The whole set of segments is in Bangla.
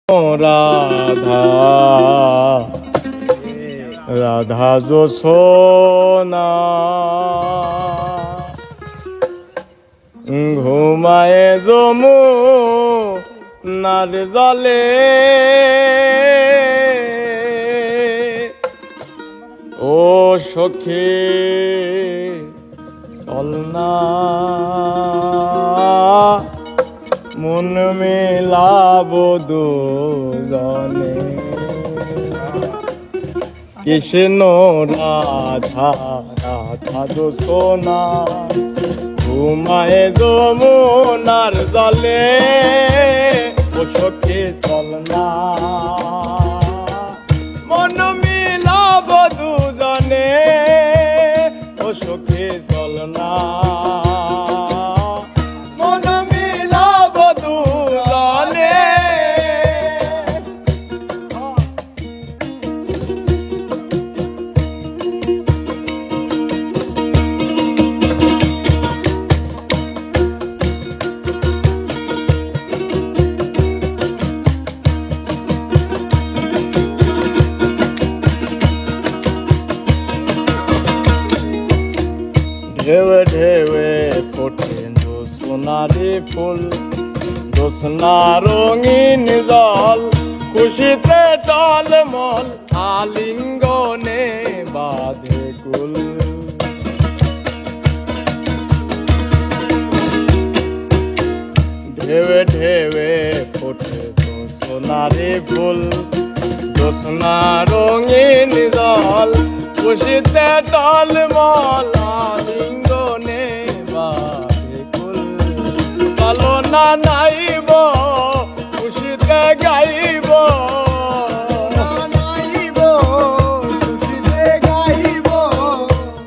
রাধা রাধা যশোনা ঘুমায় যমুনার জলে ও সখী চল না মন মেলাবো দুজনে কৃষ্ণ রাধা রাধা যশোনা ঘুমায় যমুনার জলে ও সখী চল না মন মিলাবো দুজনে ও সখী চল না ঢেউয়ে ঢেউয়ে ফোটে সোনারি ফুল জোছনা রঙিন জল খুশিতে টলমল আলিঙ্গনে বাঁধে কুল ঢেউয়ে ঢেউয়ে ফোটে সোনারি ফুল জোছনা রঙিন জল খুশিতে টলমল আলিঙ্গনে বাঁধে কুল চলো না নাইব খুশিতে গাইব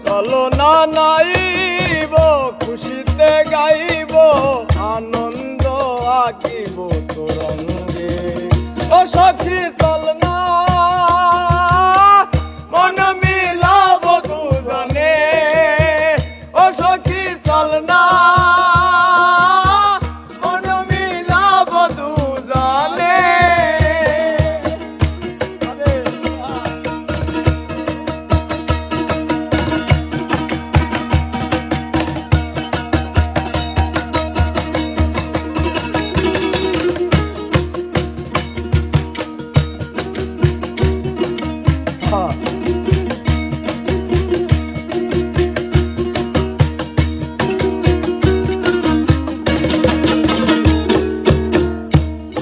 চলো না নাইব খুশিতে গাইব আনন্দ আঁকিব তোরঙ্গে ও সখী চল না মন মিলাব দুজনে ও সখী চল না মন মিলাব দুজনে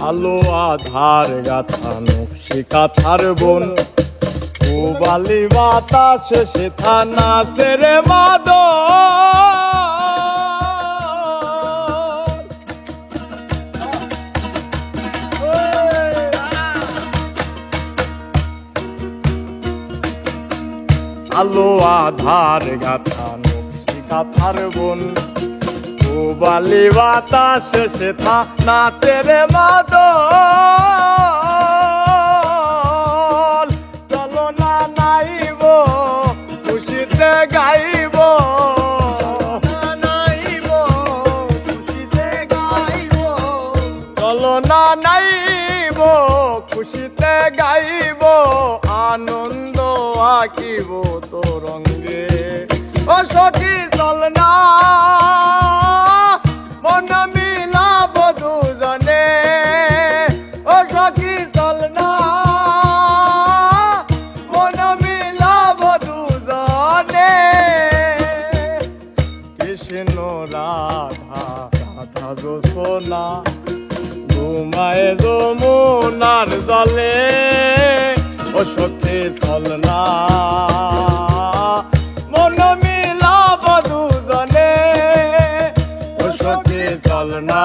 আলো আধার গাথা নকশি কাথার বোন বালি বাতাসে সেথা নাচে রে মাদ আলো আধার গাথা নকশি কাথার বোন বালি বাতাসে সেথা নাচে রে মাদল চলো না নাইব খুশিতে গাইব চলো না নাইব খুশিতে গাইব আনন্দ আঁকিব তোরঙ্গে ও সখী চল না মন মিলাব দুজনে ও সখী চল না মন মিলাব দুজনে কৃষ্ণ রাধা রাধা যশোনা ঘুমায় যমুনার জলে ও সখী চল না মন মিলাব দুজনে ও সখী চল না।